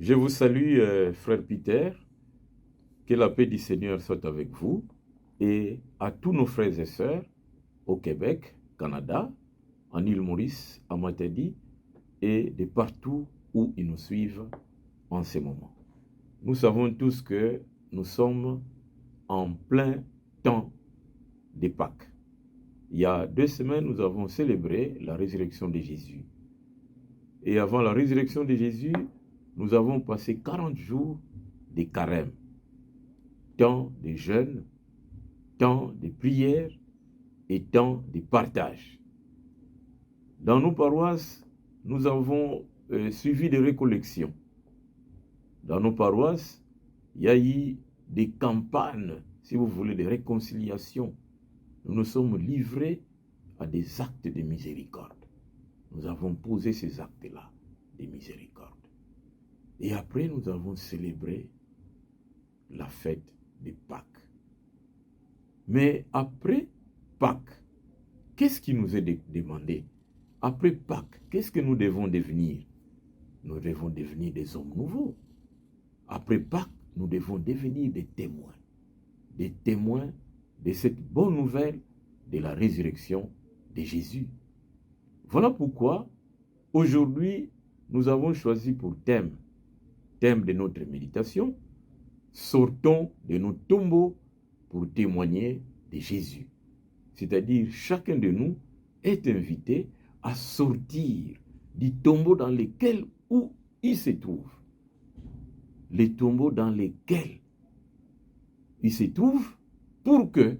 Je vous salue, frère Peter, que la paix du Seigneur soit avec vous et à tous nos frères et sœurs au Québec, Canada, en Île-Maurice, à Matadi et de partout où ils nous suivent en ce moment. Nous savons tous que nous sommes en plein temps de Pâques. Il y a 2 semaines, nous avons célébré la résurrection de Jésus. Et avant la résurrection de Jésus, nous avons passé 40 jours de carême, temps de jeûne, temps de prière et temps de partage. Dans nos paroisses, nous avons suivi des récollections. Dans nos paroisses, il y a eu des campagnes, si vous voulez, de réconciliation. Nous nous sommes livrés à des actes de miséricorde. Nous avons posé ces actes-là de miséricorde. Et après, nous avons célébré la fête de Pâques. Mais après Pâques, qu'est-ce qui nous est demandé? Après Pâques, qu'est-ce que nous devons devenir? Nous devons devenir des hommes nouveaux. Après Pâques, nous devons devenir des témoins de cette bonne nouvelle de la résurrection de Jésus. Voilà pourquoi, aujourd'hui, nous avons choisi pour thème de notre méditation, sortons de nos tombeaux pour témoigner de Jésus. C'est-à-dire, chacun de nous est invité à sortir du tombeau dans lequel où il se trouve. Les tombeaux dans lesquels il se trouve pour que,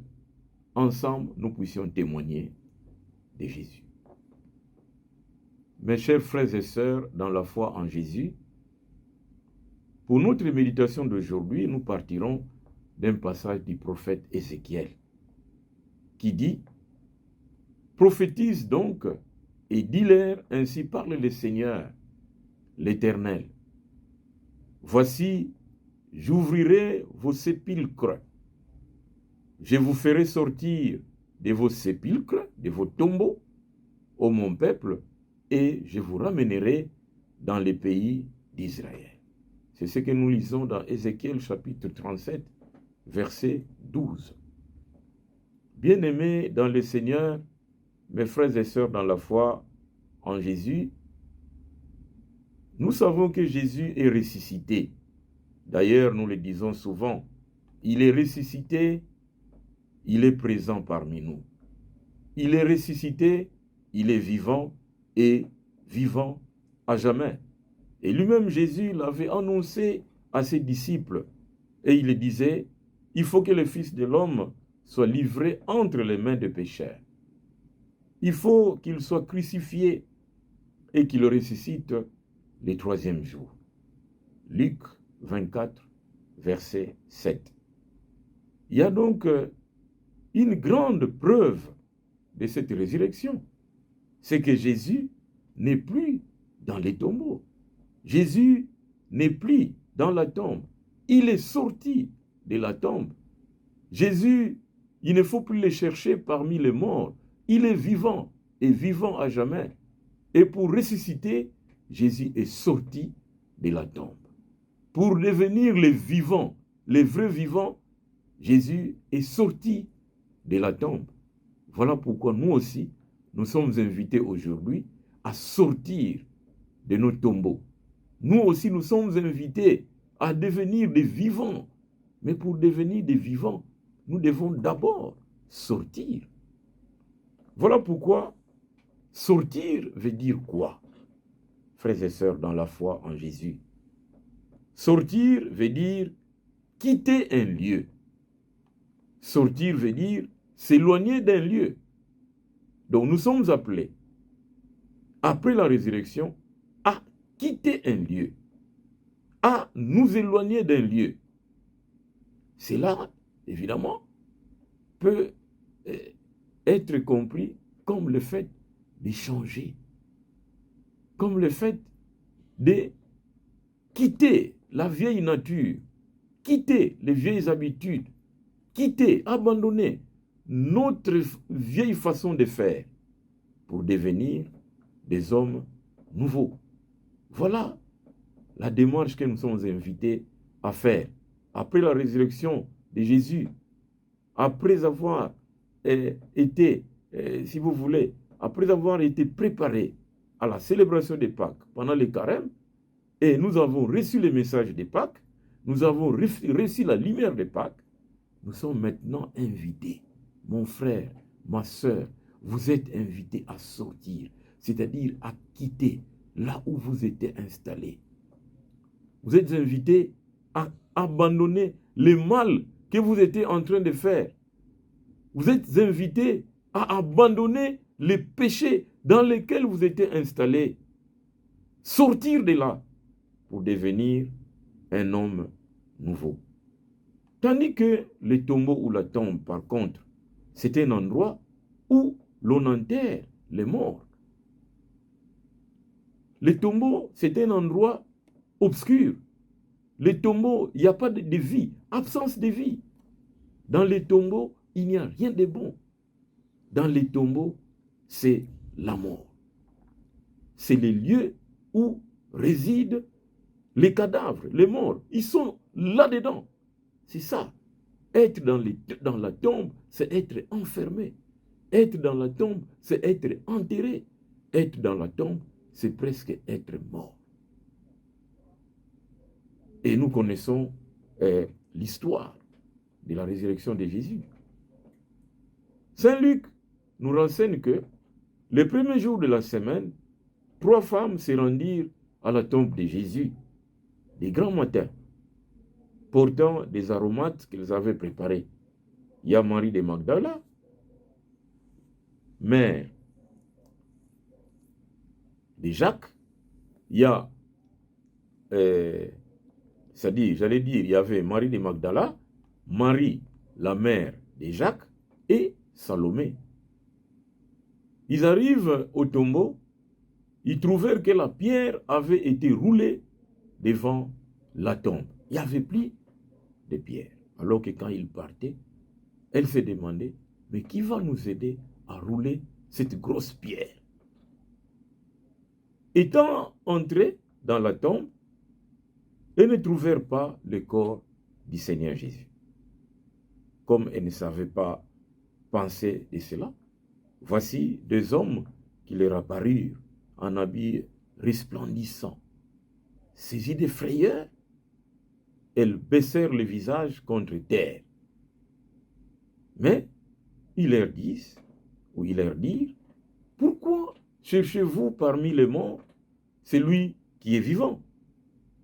ensemble, nous puissions témoigner de Jésus. Mes chers frères et sœurs dans la foi en Jésus, pour notre méditation d'aujourd'hui, nous partirons d'un passage du prophète Ézéchiel qui dit « Prophétise donc et dis-leur, ainsi parle le Seigneur, l'Éternel. Voici, j'ouvrirai vos sépulcres. Je vous ferai sortir de vos sépulcres, de vos tombeaux, ô mon peuple, et je vous ramènerai dans les pays d'Israël. » C'est ce que nous lisons dans Ézéchiel chapitre 37, verset 12. Bien-aimés dans le Seigneur, mes frères et sœurs dans la foi en Jésus, nous savons que Jésus est ressuscité. D'ailleurs, nous le disons souvent, il est ressuscité, il est présent parmi nous. Il est ressuscité, il est vivant et vivant à jamais. Et lui-même, Jésus l'avait annoncé à ses disciples. Et il disait, il faut que le Fils de l'homme soit livré entre les mains des pécheurs. Il faut qu'il soit crucifié et qu'il ressuscite le 3e jour. Luc 24, verset 7. Il y a donc une grande preuve de cette résurrection. C'est que Jésus n'est plus dans les tombeaux. Jésus n'est plus dans la tombe. Il est sorti de la tombe. Jésus, il ne faut plus le chercher parmi les morts. Il est vivant et vivant à jamais. Et pour ressusciter, Jésus est sorti de la tombe. Pour devenir les vivants, les vrais vivants, Jésus est sorti de la tombe. Voilà pourquoi nous aussi, nous sommes invités aujourd'hui à sortir de nos tombeaux. Nous aussi, nous sommes invités à devenir des vivants. Mais pour devenir des vivants, nous devons d'abord sortir. Voilà pourquoi sortir veut dire quoi, frères et sœurs dans la foi en Jésus? Sortir veut dire quitter un lieu. Sortir veut dire s'éloigner d'un lieu. Donc nous sommes appelés, après la résurrection, à quitter un lieu, à nous éloigner d'un lieu. Cela, évidemment, peut être compris comme le fait de changer, comme le fait de quitter la vieille nature, quitter les vieilles habitudes, quitter, abandonner notre vieille façon de faire pour devenir des hommes nouveaux. Voilà la démarche que nous sommes invités à faire. Après la résurrection de Jésus, après avoir été, si vous voulez, après avoir été préparés à la célébration des Pâques pendant les carêmes, et nous avons reçu le message des Pâques, nous avons reçu la lumière des Pâques, nous sommes maintenant invités. Mon frère, ma soeur, vous êtes invités à sortir, c'est-à-dire à quitter là où vous étiez installés. Vous êtes invités à abandonner le mal que vous étiez en train de faire. Vous êtes invités à abandonner les péchés dans lesquels vous étiez installés. Sortir de là pour devenir un homme nouveau. Tandis que le tombeau ou la tombe, par contre, c'est un endroit où l'on enterre les morts. Le tombeau, c'est un endroit obscur. Les tombeaux, il n'y a pas de vie, absence de vie. Dans les tombeaux, il n'y a rien de bon. Dans les tombeaux, c'est la mort. C'est les lieux où résident les cadavres, les morts. Ils sont là-dedans. C'est ça. Être dans la tombe, c'est être enfermé. Être dans la tombe, c'est être enterré. Être dans la tombe, c'est presque être mort. Et nous connaissons l'histoire de la résurrection de Jésus. Saint Luc nous renseigne que le premier jour de la semaine, 3 femmes se rendirent à la tombe de Jésus, des grands matins, portant des aromates qu'elles avaient préparés. Il y a Marie de Magdala, mère de Jacques, il y a, c'est-à-dire, j'allais dire, il y avait Marie de Magdala, Marie, la mère de Jacques, et Salomé. Ils arrivent au tombeau, ils trouvèrent que la pierre avait été roulée devant la tombe. Il n'y avait plus de pierre. Alors que quand ils partaient, elle se demandait, mais qui va nous aider à rouler cette grosse pierre? Étant entrés dans la tombe, elles ne trouvèrent pas le corps du Seigneur Jésus. Comme elles ne savaient pas penser de cela, voici 2 hommes qui leur apparurent en habits resplendissants. Saisis de frayeur, elles baissèrent le visage contre terre. Mais ils leur dirent, pourquoi cherchez-vous parmi les morts celui qui est vivant?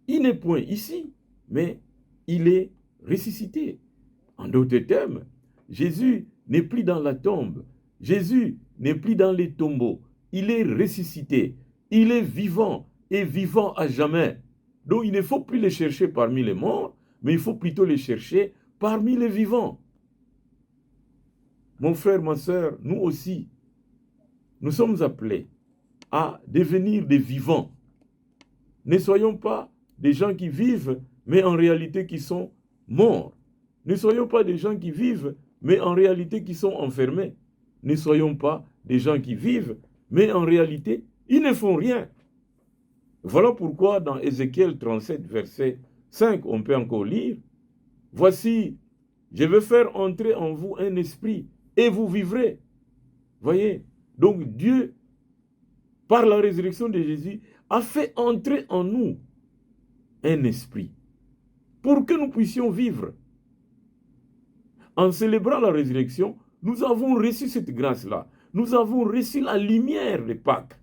Il n'est point ici, mais il est ressuscité. En d'autres termes, Jésus n'est plus dans la tombe. Jésus n'est plus dans les tombeaux. Il est ressuscité. Il est vivant et vivant à jamais. Donc il ne faut plus les chercher parmi les morts, mais il faut plutôt les chercher parmi les vivants. Mon frère, ma soeur, nous aussi, nous sommes appelés à devenir des vivants. Ne soyons pas des gens qui vivent, mais en réalité qui sont morts. Ne soyons pas des gens qui vivent, mais en réalité qui sont enfermés. Ne soyons pas des gens qui vivent, mais en réalité, ils ne font rien. Voilà pourquoi dans Ézéchiel 37, verset 5, on peut encore lire, « Voici, je vais faire entrer en vous un esprit, et vous vivrez. » Voyez, donc Dieu, par la résurrection de Jésus, a fait entrer en nous un esprit pour que nous puissions vivre. En célébrant la résurrection, nous avons reçu cette grâce-là. Nous avons reçu la lumière de Pâques.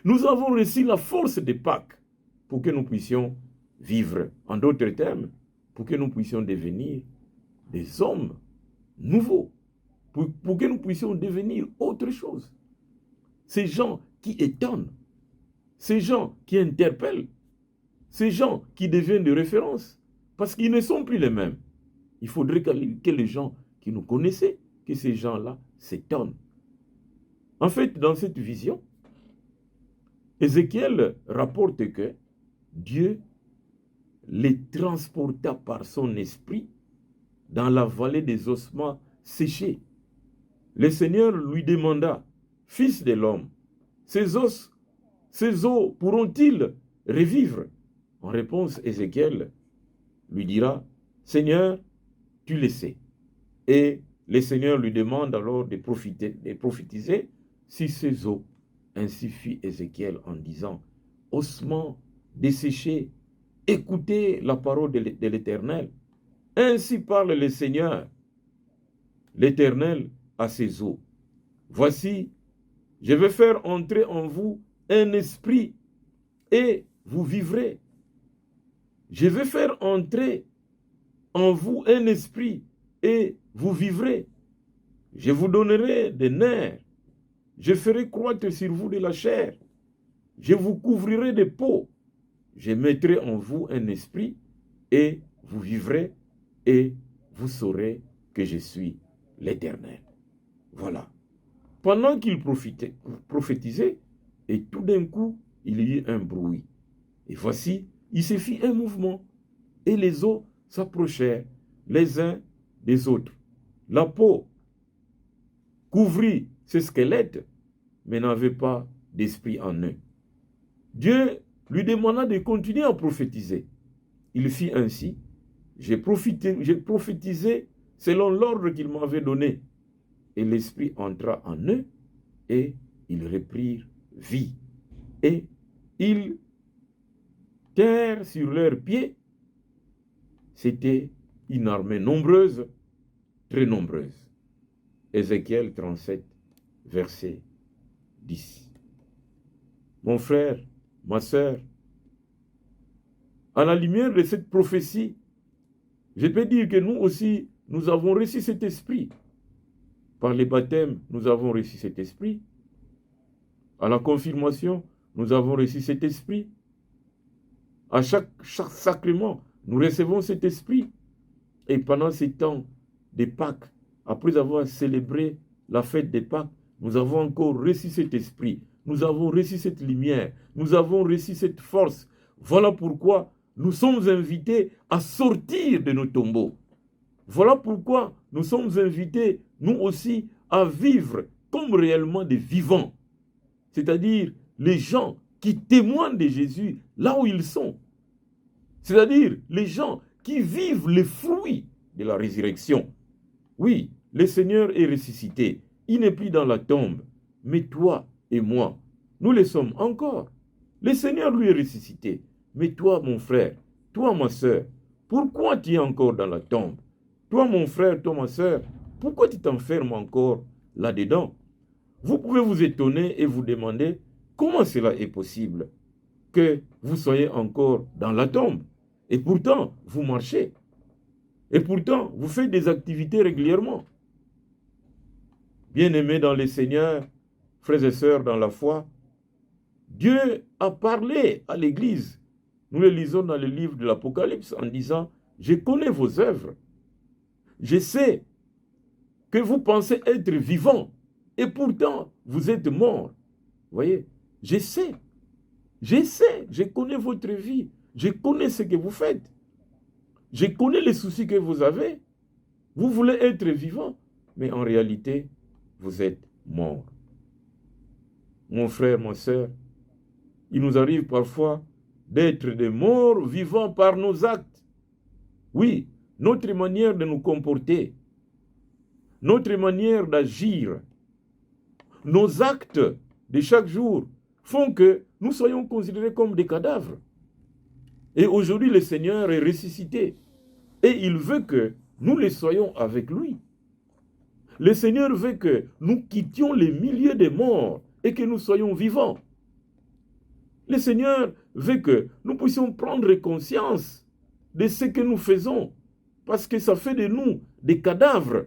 Nous avons reçu la force de Pâques pour que nous puissions vivre. En d'autres termes, pour que nous puissions devenir des hommes nouveaux. Pour que nous puissions devenir autre chose. Ces gens qui étonnent. Ces gens qui interpellent. Ces gens qui deviennent des références. Parce qu'ils ne sont plus les mêmes. Il faudrait que les gens qui nous connaissaient, que ces gens-là s'étonnent. En fait, dans cette vision, Ézéchiel rapporte que Dieu les transporta par son esprit dans la vallée des ossements séchés. Le Seigneur lui demanda, « Fils de l'homme, ces os pourront-ils revivre ?» En réponse, Ézéchiel lui dira, Seigneur, tu le sais. Et le Seigneur lui demande alors de prophétiser sur ces eaux. Ainsi fit Ézéchiel en disant, ossements desséchés, écoutez la parole de l'Éternel. Ainsi parle le Seigneur, l'Éternel, à ses eaux. Voici, je vais faire entrer en vous un esprit et vous vivrez. Je vais faire entrer en vous un esprit et vous vivrez. Je vous donnerai des nerfs. Je ferai croître sur vous de la chair. Je vous couvrirai de peau. Je mettrai en vous un esprit et vous vivrez et vous saurez que je suis l'Éternel. Voilà. Pendant qu'il prophétisait, et tout d'un coup, il y eut un bruit. Et voici, il se fit un mouvement, et les eaux s'approchèrent les uns des autres. La peau couvrit ce squelette, mais n'avait pas d'esprit en eux. Dieu lui demanda de continuer à prophétiser. Il fit ainsi. J'ai prophétisé selon l'ordre qu'il m'avait donné. Et l'esprit entra en eux, et ils reprirent vie. Et ils terrent sur leurs pieds. C'était une armée nombreuse, très nombreuse. Ézéchiel 37, verset 10. Mon frère, ma sœur, à la lumière de cette prophétie, je peux dire que nous aussi, nous avons reçu cet esprit. Par les baptêmes, nous avons reçu cet esprit. À la confirmation, nous avons reçu cet esprit. À chaque sacrement, nous recevons cet esprit. Et pendant ces temps de Pâques, après avoir célébré la fête des Pâques, nous avons encore reçu cet esprit. Nous avons reçu cette lumière. Nous avons reçu cette force. Voilà pourquoi nous sommes invités à sortir de nos tombeaux. Voilà pourquoi nous sommes invités, nous aussi, à vivre comme réellement des vivants. C'est-à-dire les gens qui témoignent de Jésus là où ils sont. C'est-à-dire les gens qui vivent les fruits de la résurrection. Oui, le Seigneur est ressuscité. Il n'est plus dans la tombe. Mais toi et moi, nous le sommes encore. Le Seigneur, lui, est ressuscité. Mais toi, mon frère, toi, ma soeur, pourquoi tu es encore dans la tombe? Toi, mon frère, toi, ma soeur, pourquoi tu t'enfermes encore là-dedans? Vous pouvez vous étonner et vous demander comment cela est possible que vous soyez encore dans la tombe. Et pourtant, vous marchez. Et pourtant, vous faites des activités régulièrement. Bien-aimés dans le Seigneur, frères et sœurs dans la foi, Dieu a parlé à l'Église. Nous le lisons dans le livre de l'Apocalypse en disant, je connais vos œuvres. Je sais que vous pensez être vivants et pourtant vous êtes morts. Vous voyez, je sais, je connais votre vie, je connais ce que vous faites. Je connais les soucis que vous avez. Vous voulez être vivant, mais en réalité, vous êtes mort. Mon frère, ma soeur, il nous arrive parfois d'être des morts vivants par nos actes. Oui, notre manière de nous comporter, notre manière d'agir, nos actes de chaque jour font que nous soyons considérés comme des cadavres. Et aujourd'hui, le Seigneur est ressuscité. Et il veut que nous le soyons avec lui. Le Seigneur veut que nous quittions les milieux des morts et que nous soyons vivants. Le Seigneur veut que nous puissions prendre conscience de ce que nous faisons, parce que ça fait de nous des cadavres.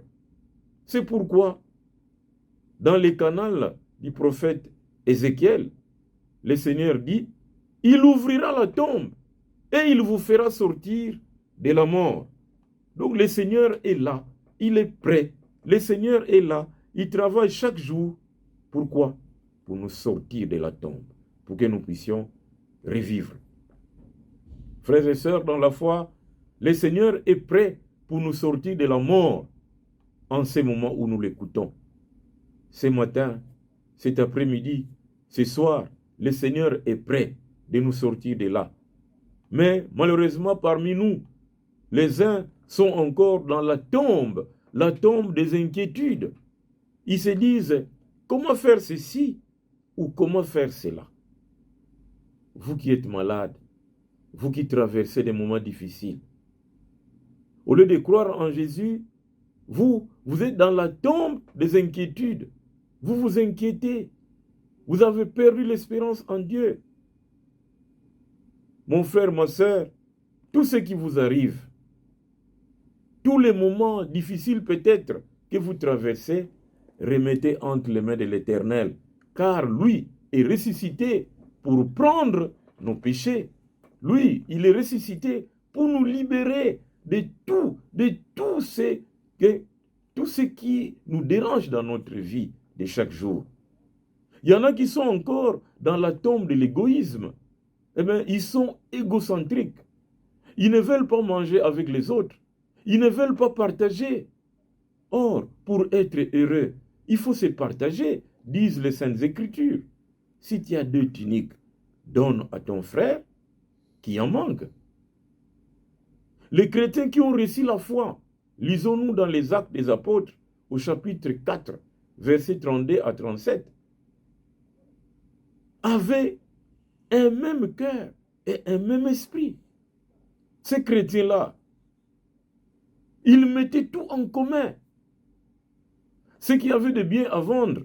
C'est pourquoi, dans les canals du prophète Ézéchiel, le Seigneur dit, il ouvrira la tombe et il vous fera sortir de la mort. Donc le Seigneur est là, il est prêt. Le Seigneur est là, il travaille chaque jour. Pourquoi? Pour nous sortir de la tombe, pour que nous puissions revivre. Frères et sœurs dans la foi, le Seigneur est prêt pour nous sortir de la mort en ce moment où nous l'écoutons. Ce matin, cet après-midi, ce soir, le Seigneur est prêt de nous sortir de là. Mais malheureusement, parmi nous, les uns sont encore dans la tombe des inquiétudes. Ils se disent, comment faire ceci ou comment faire cela? Vous qui êtes malade, vous qui traversez des moments difficiles, au lieu de croire en Jésus, vous êtes dans la tombe des inquiétudes. Vous vous inquiétez. Vous avez perdu l'espérance en Dieu. Mon frère, ma soeur, tout ce qui vous arrive, tous les moments difficiles peut-être que vous traversez, remettez entre les mains de l'Éternel, car lui est ressuscité pour prendre nos péchés. Lui, il est ressuscité pour nous libérer de tout ce qui nous dérange dans notre vie de chaque jour. Il y en a qui sont encore dans la tombe de l'égoïsme. Eh bien, ils sont égocentriques. Ils ne veulent pas manger avec les autres. Ils ne veulent pas partager. Or, pour être heureux, il faut se partager, disent les Saintes Écritures. Si tu as 2 tuniques, donne à ton frère qui en manque. Les chrétiens qui ont reçu la foi, lisons-nous dans les Actes des Apôtres, au chapitre 4, versets 32 à 37, avaient un même cœur et un même esprit. Ces chrétiens-là, ils mettaient tout en commun. Ceux qui avaient des biens à vendre,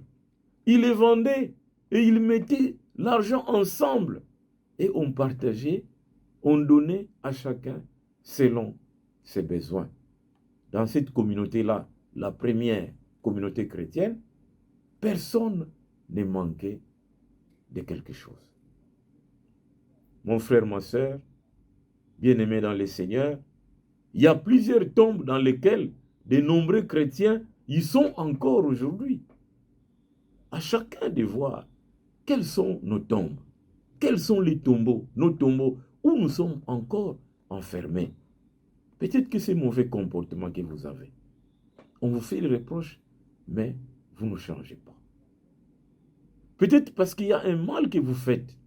ils les vendaient et ils mettaient l'argent ensemble. Et on partageait, on donnait à chacun selon ses besoins. Dans cette communauté-là, la première communauté chrétienne, personne ne manquait de quelque chose. Mon frère, ma soeur, bien-aimés dans le Seigneur, il y a plusieurs tombes dans lesquelles de nombreux chrétiens y sont encore aujourd'hui. À chacun de voir quelles sont nos tombes, quels sont les tombeaux, nos tombeaux, où nous sommes encore enfermés. Peut-être que c'est mauvais comportement que vous avez. On vous fait le reproche, mais vous ne changez pas. Peut-être parce qu'il y a un mal que vous faites.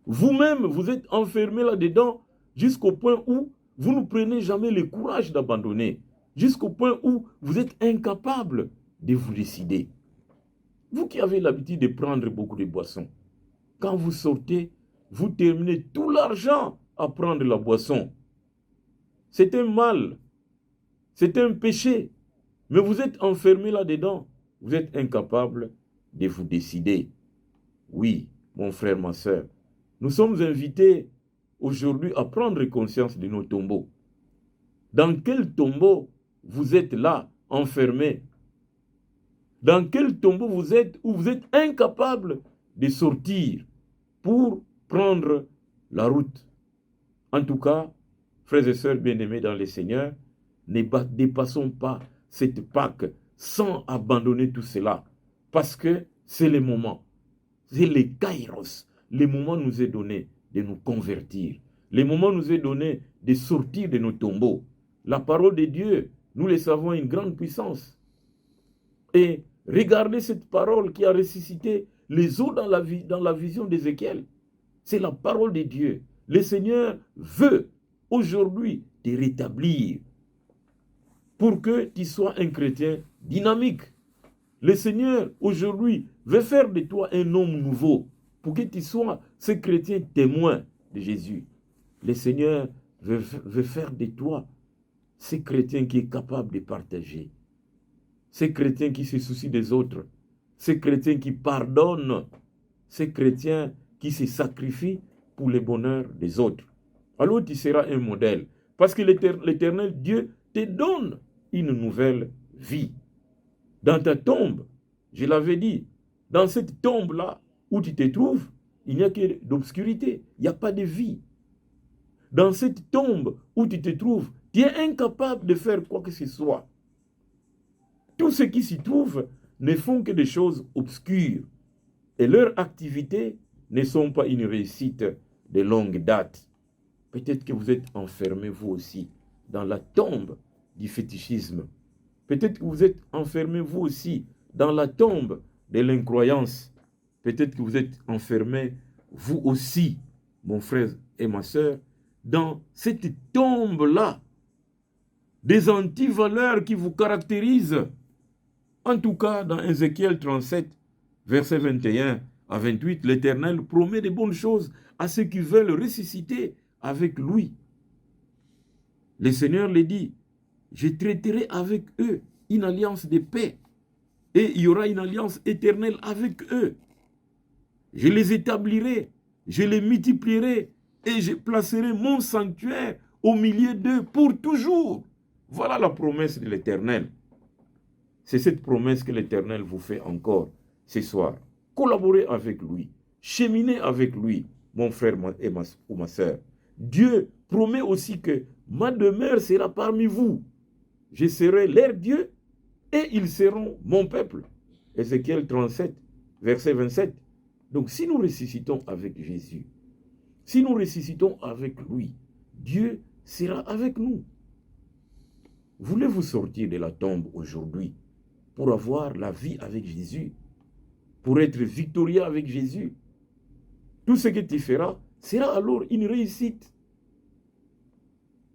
Vous-même, vous êtes enfermé là-dedans jusqu'au point où vous ne prenez jamais le courage d'abandonner, jusqu'au point où vous êtes incapable de vous décider. Vous qui avez l'habitude de prendre beaucoup de boissons, quand vous sortez, vous terminez tout l'argent à prendre la boisson. C'est un mal, c'est un péché, mais vous êtes enfermé là-dedans, vous êtes incapable de vous décider. Oui, mon frère, ma soeur, nous sommes invités aujourd'hui à prendre conscience de nos tombeaux. Dans quel tombeau vous êtes là, enfermé? Dans quel tombeau vous êtes où vous êtes incapable de sortir pour prendre la route? En tout cas, frères et sœurs bien-aimés dans le Seigneur, ne dépassons pas cette Pâque sans abandonner tout cela. Parce que c'est le moment, c'est le kairos. Le moment nous est donné de nous convertir. Le moment nous est donné de sortir de nos tombeaux. La parole de Dieu, nous le savons, a une grande puissance. Et regardez cette parole qui a ressuscité les eaux dans la vision d'Ézéchiel. C'est la parole de Dieu. Le Seigneur veut aujourd'hui te rétablir pour que tu sois un chrétien dynamique. Le Seigneur aujourd'hui veut faire de toi un homme nouveau pour que tu sois ce chrétien témoin de Jésus. Le Seigneur veut faire de toi ce chrétien qui est capable de partager, ce chrétien qui se soucie des autres, ce chrétien qui pardonne, ce chrétien qui se sacrifie pour le bonheur des autres. Alors tu seras un modèle. Parce que l'Éternel Dieu te donne une nouvelle vie. Dans ta tombe, je l'avais dit, dans cette tombe-là où tu te trouves, il n'y a que d'obscurité, il n'y a pas de vie. Dans cette tombe où tu te trouves, tu es incapable de faire quoi que ce soit. Tous ceux qui s'y trouvent ne font que des choses obscures et leurs activités ne sont pas une réussite de longue date. Peut-être que vous êtes enfermé vous aussi dans la tombe du fétichisme. Peut-être que vous êtes enfermé vous aussi dans la tombe de l'incroyance. Peut-être que vous êtes enfermé vous aussi, mon frère et ma soeur, dans cette tombe-là des antivaleurs qui vous caractérisent. En tout cas, dans Ézéchiel 37, versets 21 à 28, l'Éternel promet de bonnes choses à ceux qui veulent ressusciter avec lui. Le Seigneur les dit, je traiterai avec eux une alliance de paix et il y aura une alliance éternelle avec eux. Je les établirai, je les multiplierai et je placerai mon sanctuaire au milieu d'eux pour toujours. Voilà la promesse de l'Éternel. C'est cette promesse que l'Éternel vous fait encore ce soir. Collaborez avec lui, cheminez avec lui, mon frère ou ma soeur. Dieu promet aussi que ma demeure sera parmi vous. Je serai leur Dieu et ils seront mon peuple. Ézéchiel 37, verset 27. Donc si nous ressuscitons avec Jésus, si nous ressuscitons avec lui, Dieu sera avec nous. Voulez-vous sortir de la tombe aujourd'hui pour avoir la vie avec Jésus, pour être victorieux avec Jésus? Tout ce que tu feras sera alors une réussite.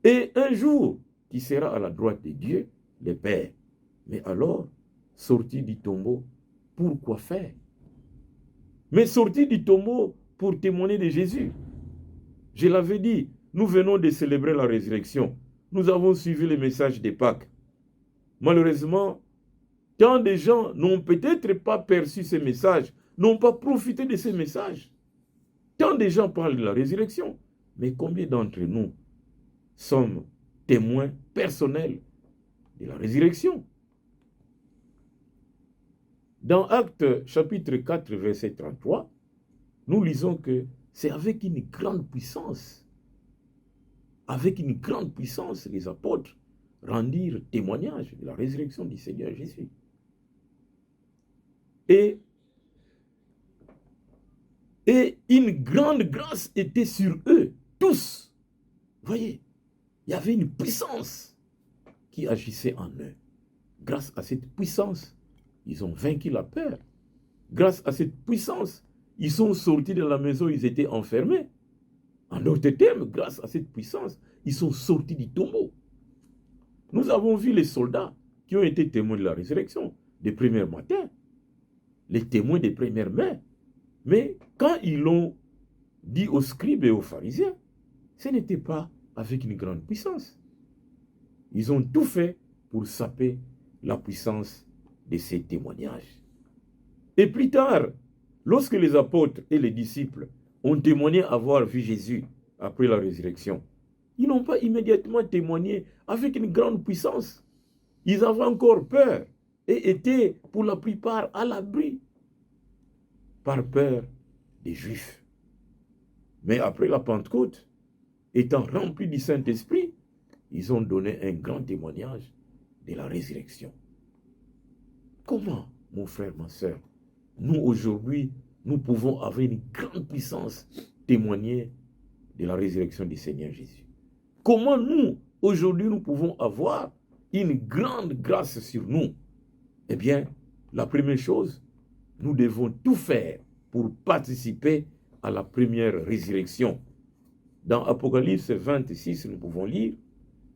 Et un jour, tu seras à la droite de Dieu, le Père. Mais alors, sorti du tombeau, pourquoi faire? Mais sorti du tombeau pour témoigner de Jésus. Je l'avais dit, nous venons de célébrer la résurrection. Nous avons suivi le message de Pâques. Malheureusement, tant de gens n'ont peut-être pas perçu ce message, n'ont pas profité de ce message. Tant de gens parlent de la résurrection. Mais combien d'entre nous sommes témoins personnels de la résurrection? Dans Actes chapitre 4, verset 33, nous lisons que c'est avec une grande puissance, les apôtres rendirent témoignage de la résurrection du Seigneur Jésus. Et une grande grâce était sur eux, tous. Voyez, il y avait une puissance qui agissait en eux. Grâce à cette puissance, ils ont vaincu la peur. Grâce à cette puissance, ils sont sortis de la maison où ils étaient enfermés. En d'autres termes, grâce à cette puissance, ils sont sortis du tombeau. Nous avons vu les soldats qui ont été témoins de la résurrection des premiers matins, les témoins des premières mains. Mais quand ils l'ont dit aux scribes et aux pharisiens, ce n'était pas avec une grande puissance. Ils ont tout fait pour saper la puissance de ces témoignages. Et plus tard, lorsque les apôtres et les disciples ont témoigné avoir vu Jésus après la résurrection, ils n'ont pas immédiatement témoigné avec une grande puissance. Ils avaient encore peur et étaient pour la plupart à l'abri par peur des Juifs. Mais après la Pentecôte, étant remplis du Saint-Esprit, ils ont donné un grand témoignage de la résurrection. Comment, mon frère, ma soeur, nous aujourd'hui, nous pouvons avoir une grande puissance témoigner de la résurrection du Seigneur Jésus? Comment nous, aujourd'hui, nous pouvons avoir une grande grâce sur nous? Eh bien, la première chose, nous devons tout faire pour participer à la première résurrection. Dans Apocalypse 26, nous pouvons lire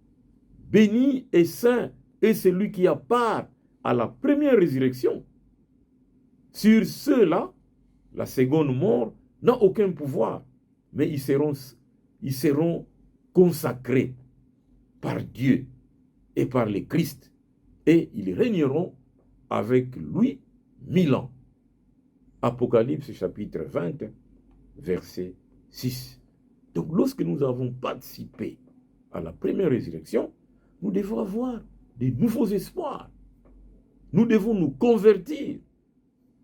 « Béni et saint est celui qui a part à la première résurrection. Sur ceux-là, la seconde mort n'a aucun pouvoir, mais ils seront consacrés par Dieu et par le Christ, et ils régneront avec lui 1000 ans. » Apocalypse chapitre 20, verset 6. Donc lorsque nous avons participé à la première résurrection, nous devons avoir de nouveaux espoirs. Nous devons nous convertir.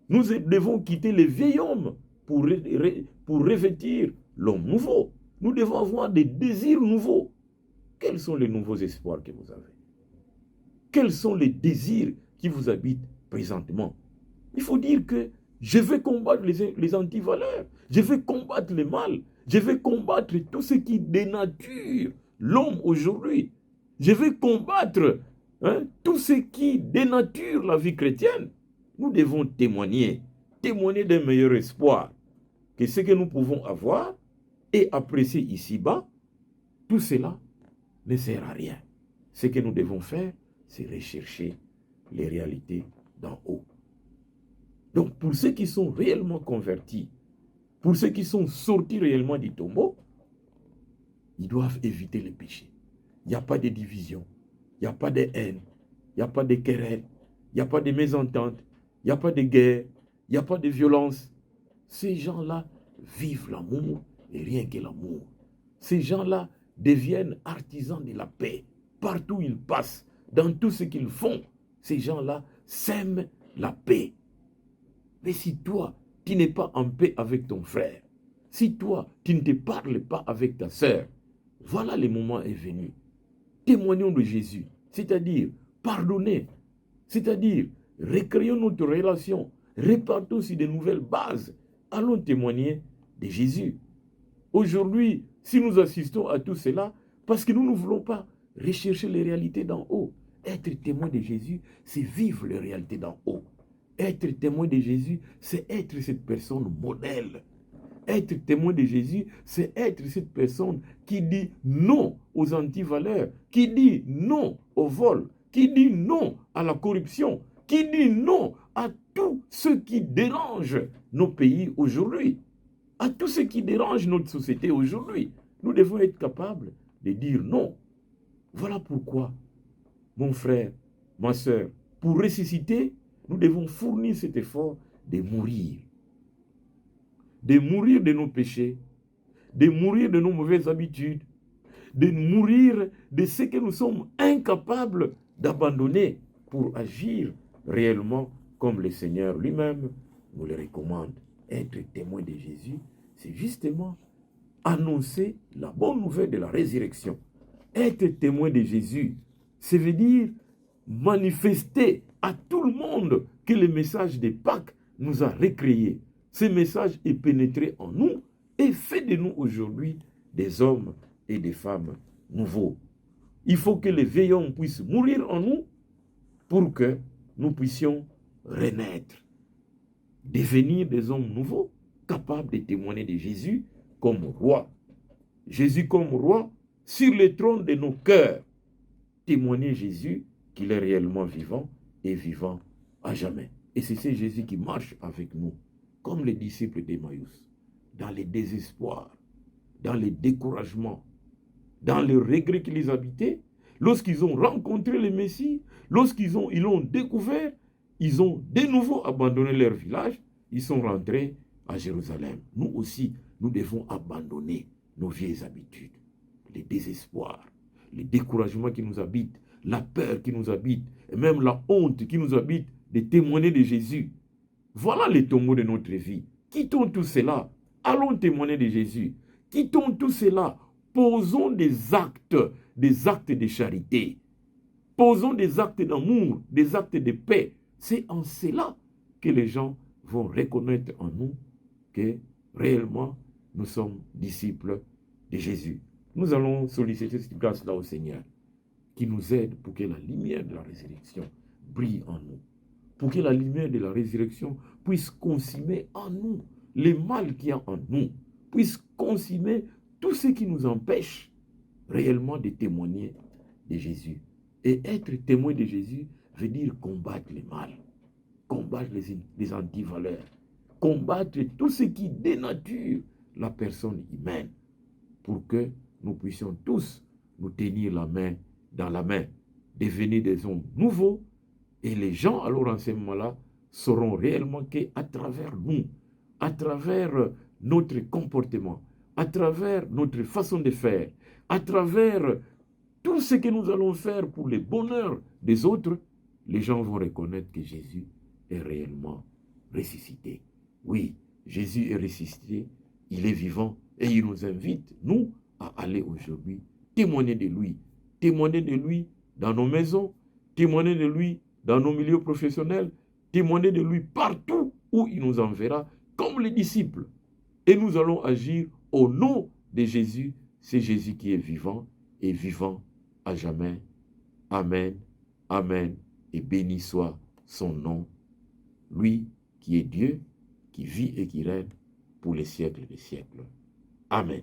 Nous devons quitter le vieil homme pour revêtir l'homme nouveau. Nous devons avoir des désirs nouveaux. Quels sont les nouveaux espoirs que vous avez? Quels sont les désirs qui vous habitent présentement? Il faut dire que je vais combattre les antivaleurs. Je vais combattre le mal. Je vais combattre tout ce qui dénature l'homme aujourd'hui. Je vais combattre tout ce qui dénature la vie chrétienne. Nous devons témoigner d'un meilleur espoir que ce que nous pouvons avoir et apprécier ici-bas tout cela ne sert à rien. Ce que nous devons faire, c'est rechercher les réalités d'en haut. Donc, pour ceux qui sont réellement convertis, pour ceux qui sont sortis réellement du tombeau, ils doivent éviter les péchés. Il n'y a pas de division, il n'y a pas de haine, il n'y a pas de querelle, il n'y a pas de mésentente, il n'y a pas de guerre, il n'y a pas de violence. Ces gens-là vivent l'amour et rien que l'amour. Ces gens-là deviennent artisans de la paix. Partout où ils passent, dans tout ce qu'ils font, ces gens-là sèment la paix. Mais si toi, tu n'es pas en paix avec ton frère, si toi, tu ne te parles pas avec ta sœur, voilà le moment est venu. Témoignons de Jésus, c'est-à-dire pardonner, c'est-à-dire recréons notre relation, repartons sur de nouvelles bases. Allons témoigner de Jésus. Aujourd'hui, si nous assistons à tout cela, parce que nous ne voulons pas rechercher les réalités d'en haut. Être témoin de Jésus, c'est vivre les réalités d'en haut. Être témoin de Jésus, c'est être cette personne modèle. Être témoin de Jésus, c'est être cette personne qui dit non aux antivaleurs, qui dit non au vol, qui dit non à la corruption, qui dit non à tout ce qui dérange nos pays aujourd'hui, à tout ce qui dérange notre société aujourd'hui. Nous devons être capables de dire non. Voilà pourquoi, mon frère, ma soeur, pour ressusciter, nous devons fournir cet effort de mourir. De mourir de nos péchés, de mourir de nos mauvaises habitudes, de mourir de ce que nous sommes incapables d'abandonner pour agir réellement comme le Seigneur lui-même nous le recommande. Être témoin de Jésus, c'est justement annoncer la bonne nouvelle de la résurrection. Être témoin de Jésus, ça veut dire manifester à tout le monde que le message de Pâques nous a recréés. Ce message est pénétré en nous et fait de nous aujourd'hui des hommes et des femmes nouveaux. Il faut que les veillants puissent mourir en nous pour que nous puissions renaître, devenir des hommes nouveaux, capables de témoigner de Jésus comme roi. Jésus comme roi sur le trône de nos cœurs. Témoigner Jésus qu'il est réellement vivant et vivant à jamais. Et c'est ce Jésus qui marche avec nous, comme les disciples d'Emmaüs, dans les désespoirs, dans les découragements, dans le regret qui les habitait. Lorsqu'ils ont rencontré le Messie, lorsqu'ils l'ont découvert, ils ont de nouveau abandonné leur village, ils sont rentrés à Jérusalem. Nous aussi, nous devons abandonner nos vieilles habitudes, les désespoirs, les découragements qui nous habitent, la peur qui nous habite, et même la honte qui nous habite de témoigner de Jésus. Voilà les tombeaux de notre vie. Quittons tout cela. Allons témoigner de Jésus. Quittons tout cela. Posons des actes de charité. Posons des actes d'amour, des actes de paix. C'est en cela que les gens vont reconnaître en nous que réellement nous sommes disciples de Jésus. Nous allons solliciter cette grâce-là au Seigneur, qui nous aide pour que la lumière de la résurrection brille en nous. Pour que la lumière de la résurrection puisse consumer en nous le mal qu'il y a en nous, puisse consumer tout ce qui nous empêche réellement de témoigner de Jésus. Et être témoin de Jésus veut dire combattre le mal, combattre les antivaleurs, combattre tout ce qui dénature la personne humaine, pour que nous puissions tous nous tenir la main dans la main, devenir des hommes nouveaux. Et les gens, alors en ce moment-là, sauront réellement qu'à travers nous, à travers notre comportement, à travers notre façon de faire, à travers tout ce que nous allons faire pour le bonheur des autres, les gens vont reconnaître que Jésus est réellement ressuscité. Oui, Jésus est ressuscité, il est vivant et il nous invite, nous, à aller aujourd'hui témoigner de lui dans nos maisons, témoigner de lui dans nos milieux professionnels, témoigner de lui partout où il nous enverra, comme les disciples. Et nous allons agir au nom de Jésus. C'est Jésus qui est vivant et vivant à jamais. Amen, amen, et béni soit son nom. Lui qui est Dieu, qui vit et qui règne pour les siècles des siècles. Amen.